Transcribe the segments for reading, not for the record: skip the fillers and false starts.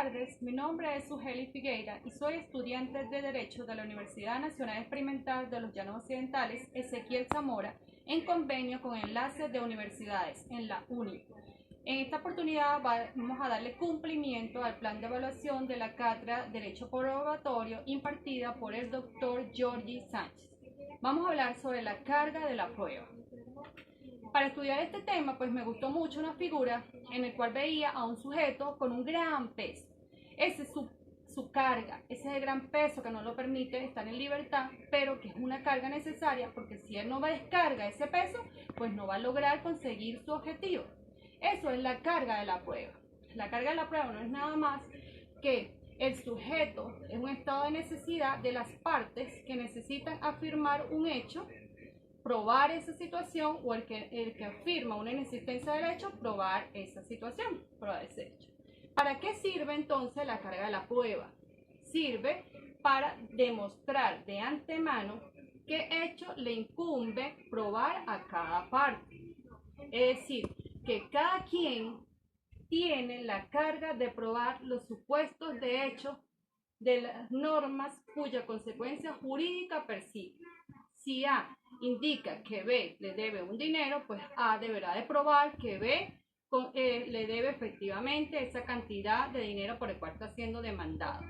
tardes, mi nombre es Sugeli Figueira y soy estudiante de Derecho de la Universidad Nacional Experimental de los Llanos Occidentales, Ezequiel Zamora, en convenio con Enlaces de Universidades, en la UNI. En esta oportunidad vamos a darle cumplimiento al plan de evaluación de la cátedra Derecho Probatorio impartida por el doctor Jordi Sánchez. Vamos a hablar sobre la carga de la prueba. Para estudiar este tema, pues me gustó mucho una figura en la cual veía a un sujeto con un gran peso. Ese es su carga, ese es el gran peso que no lo permite estar en libertad, pero que es una carga necesaria porque si él no descarga ese peso, pues no va a lograr conseguir su objetivo. Eso es la carga de la prueba. La carga de la prueba no es nada más que el sujeto en un estado de necesidad de las partes que necesitan afirmar un hecho, probar esa situación, o el que afirma una inexistencia del hecho, probar esa situación, probar ese hecho. ¿Para qué sirve entonces la carga de la prueba? Sirve para demostrar de antemano qué hecho le incumbe probar a cada parte. Es decir, que cada quien tiene la carga de probar los supuestos de hecho de las normas cuya consecuencia jurídica persigue. Si A indica que B le debe un dinero, pues A deberá de probar que B le debe efectivamente esa cantidad de dinero por el cual está siendo demandado.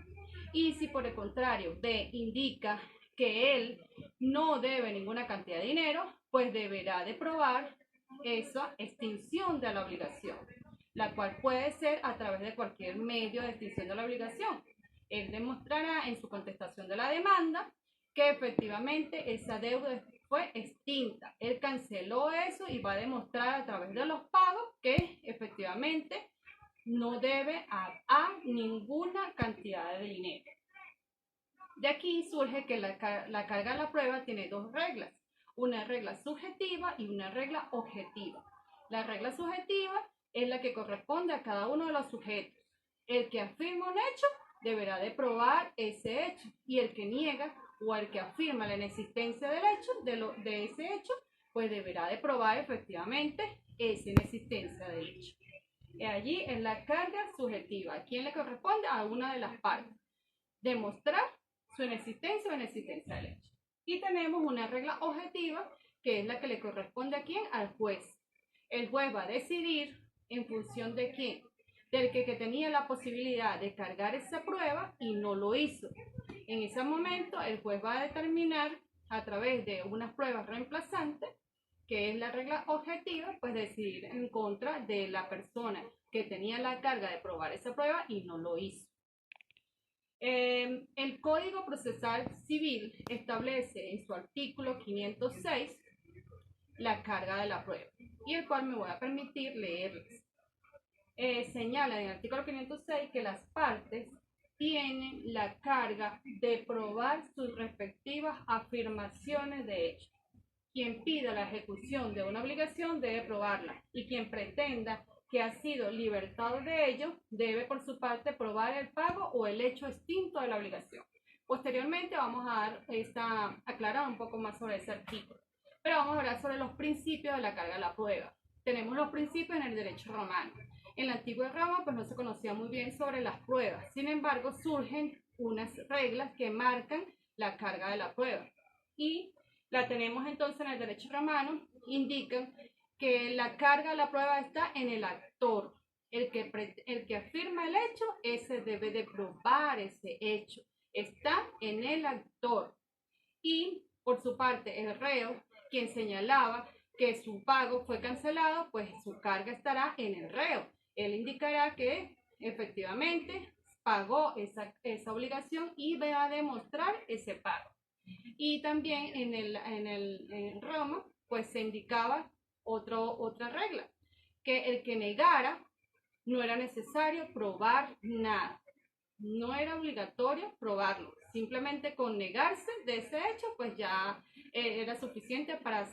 Y si por el contrario B indica que él no debe ninguna cantidad de dinero, pues deberá de probar esa extinción de la obligación, la cual puede ser a través de cualquier medio de extinción de la obligación. Él demostrará en su contestación de la demanda que efectivamente esa deuda fue extinta. Él canceló eso y va a demostrar a través de los pagos que efectivamente no debe a ninguna cantidad de dinero. De aquí surge que la carga de la prueba tiene dos reglas, una regla subjetiva y una regla objetiva. La regla subjetiva es la que corresponde a cada uno de los sujetos. El que afirma un hecho deberá de probar ese hecho, y el que niega o el que afirma la inexistencia del hecho, de ese hecho, pues deberá de probar efectivamente esa inexistencia del hecho. Allí es la carga subjetiva. ¿A quién le corresponde? A una de las partes. Demostrar su inexistencia o inexistencia del hecho. Y tenemos una regla objetiva, que es la que le corresponde a quién, al juez. El juez va a decidir en función de quién, del que tenía la posibilidad de cargar esa prueba y no lo hizo. En ese momento el juez va a determinar a través de unas pruebas reemplazantes, que es la regla objetiva, pues decidir en contra de la persona que tenía la carga de probar esa prueba y no lo hizo. El Código Procesal Civil establece en su artículo 506 la carga de la prueba, y el cual me voy a permitir leerles. Señala en el artículo 506 que las partes tienen la carga de probar sus respectivas afirmaciones de hecho. Quien pida la ejecución de una obligación debe probarla, y quien pretenda que ha sido libertado de ello debe por su parte probar el pago o el hecho extinto de la obligación. Posteriormente vamos a aclarar un poco más sobre ese artículo, pero vamos a hablar sobre los principios de la carga de la prueba. Tenemos los principios en el derecho romano. En la antigua Roma pues no se conocía muy bien sobre las pruebas, sin embargo surgen unas reglas que marcan la carga de la prueba, y la tenemos entonces en el derecho romano. Indican que la carga de la prueba está en el actor. El que afirma el hecho, ese debe de probar ese hecho. Está en el actor. Y por su parte, el reo, quien señalaba que su pago fue cancelado, pues su carga estará en el reo. Él indicará que efectivamente pagó esa obligación y va a demostrar ese pago. Y también en Roma, pues se indicaba otra regla, que el que negara no era necesario probar nada, no era obligatorio probarlo, simplemente con negarse de ese hecho, pues ya era suficiente para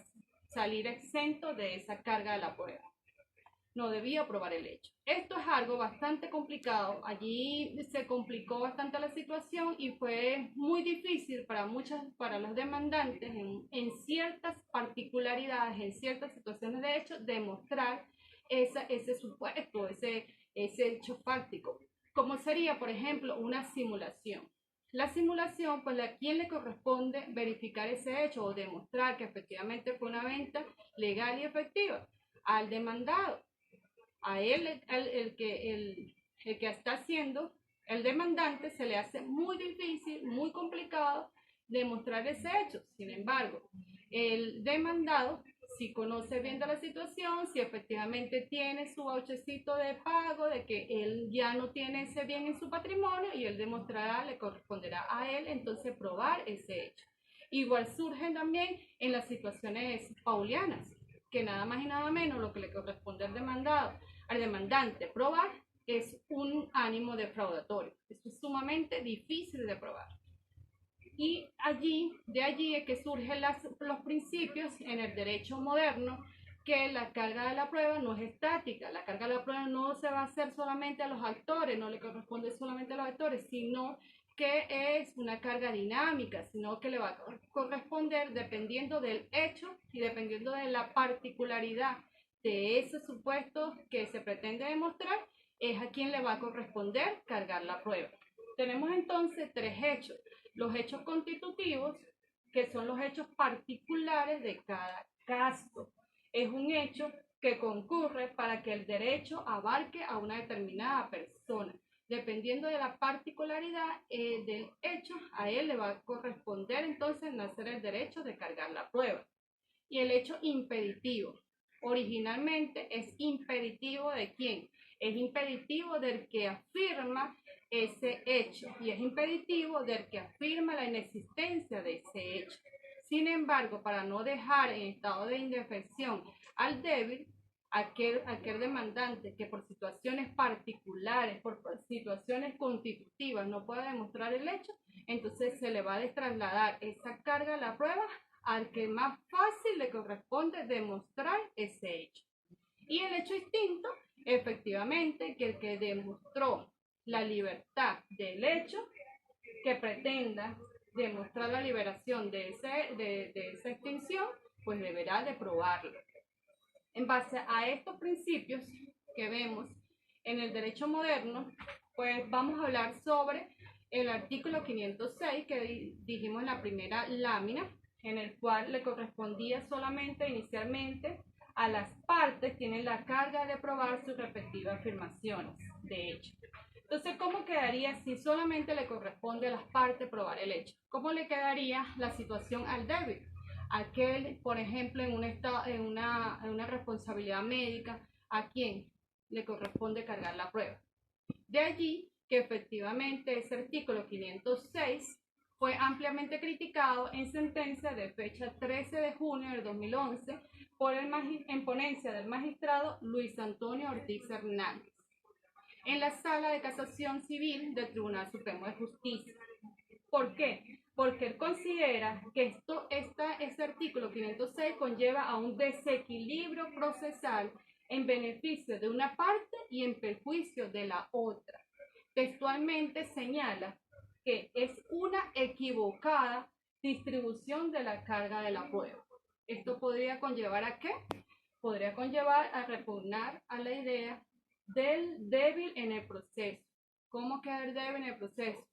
salir exento de esa carga de la prueba. No debía probar el hecho. Esto es algo bastante complicado. Allí se complicó bastante la situación y fue muy difícil para los demandantes en ciertas particularidades, en ciertas situaciones de hecho, demostrar ese supuesto, ese hecho fáctico. como sería, por ejemplo, una simulación. La simulación, pues a quien le corresponde verificar ese hecho o demostrar que efectivamente fue una venta legal y efectiva, al demandado. A él, el que está haciendo, el demandante, se le hace muy difícil, muy complicado demostrar ese hecho. Sin embargo, el demandado, si conoce bien de la situación, si efectivamente tiene su vouchercito de pago, de que él ya no tiene ese bien en su patrimonio, y él demostrará, le corresponderá a él entonces probar ese hecho. Igual surgen también en las situaciones paulianas, que nada más y nada menos lo que le corresponde al demandante probar es un ánimo defraudatorio. Esto es sumamente difícil de probar. Y de allí es que surgen los principios en el derecho moderno, que la carga de la prueba no es estática. La carga de la prueba no se va a hacer solamente a los actores, no le corresponde solamente a los actores, sino que es una carga dinámica, sino que le va a corresponder dependiendo del hecho y dependiendo de la particularidad de ese supuesto que se pretende demostrar, es a quien le va a corresponder cargar la prueba. Tenemos entonces tres hechos. Los hechos constitutivos, que son los hechos particulares de cada caso. Es un hecho que concurre para que el derecho abarque a una determinada persona. Dependiendo de la particularidad del hecho, a él le va a corresponder entonces nacer el derecho de cargar la prueba. Y el hecho impeditivo. Originalmente es impeditivo ¿de quién? Es impeditivo del que afirma ese hecho y es impeditivo del que afirma la inexistencia de ese hecho. Sin embargo, para no dejar en estado de indefensión al débil, aquel demandante que por situaciones particulares, por situaciones constitutivas no pueda demostrar el hecho, entonces se le va a trasladar esa carga a la prueba al que más fácil le corresponde demostrar ese hecho. Y el hecho distinto, efectivamente, que el que demostró la libertad del hecho, que pretenda demostrar la liberación de esa extinción, pues deberá de probarlo. En base a estos principios que vemos en el derecho moderno, pues vamos a hablar sobre el artículo 506 que dijimos en la primera lámina, en el cual le correspondía solamente inicialmente a las partes, tienen la carga de probar sus respectivas afirmaciones de hecho. Entonces, ¿cómo quedaría si solamente le corresponde a las partes probar el hecho? ¿Cómo le quedaría la situación al débil? Aquel, por ejemplo, en una responsabilidad médica, ¿a quién le corresponde cargar la prueba? De allí que efectivamente ese artículo 506 fue ampliamente criticado en sentencia de fecha 13 de junio del 2011 en ponencia del magistrado Luis Antonio Ortiz Hernández en la Sala de Casación Civil del Tribunal Supremo de Justicia. ¿Por qué? Porque él considera que este artículo 506 conlleva a un desequilibrio procesal en beneficio de una parte y en perjuicio de la otra. Textualmente señala que es una equivocada distribución de la carga de la prueba. ¿Esto podría conllevar a qué? Podría conllevar a repugnar a la idea del débil en el proceso. ¿Cómo queda el débil en el proceso?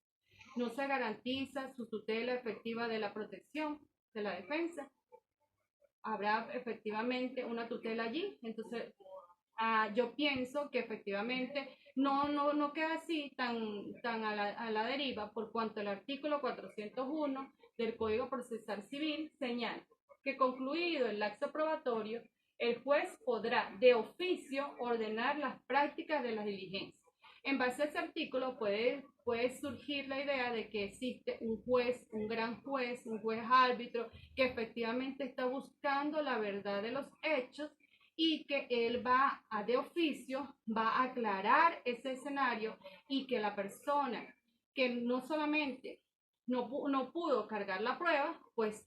No se garantiza su tutela efectiva de la protección de la defensa. Habrá efectivamente una tutela allí. Entonces, yo pienso que efectivamente no queda así tan a la deriva, por cuanto el artículo 401 del Código Procesal Civil señala que concluido el lapso probatorio, el juez podrá de oficio ordenar las prácticas de la diligencia. En base a ese artículo puede surgir la idea de que existe un juez, un gran juez, un juez árbitro, que efectivamente está buscando la verdad de los hechos y que él va a de oficio, va a aclarar ese escenario y que la persona que no solamente no pudo cargar la prueba, pues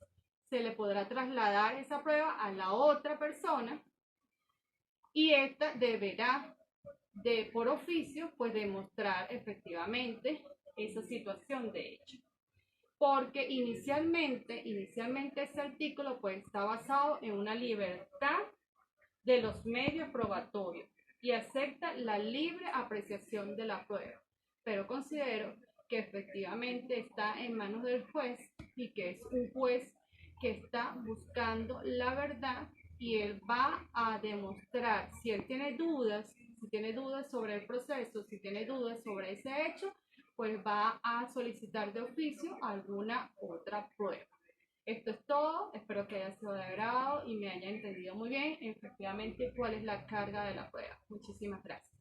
se le podrá trasladar esa prueba a la otra persona y esta deberá por oficio pues demostrar efectivamente esa situación de hecho. Porque inicialmente ese artículo pues está basado en una libertad de los medios probatorios y acepta la libre apreciación de la prueba. considero que efectivamente está en manos del juez y que es un juez que está buscando la verdad y él va a demostrar si él tiene dudas, si tiene dudas sobre el proceso, si tiene dudas sobre ese hecho, pues va a solicitar de oficio alguna otra prueba. Esto es todo, espero que haya sido de agrado y me haya entendido muy bien efectivamente cuál es la carga de la prueba. Muchísimas gracias.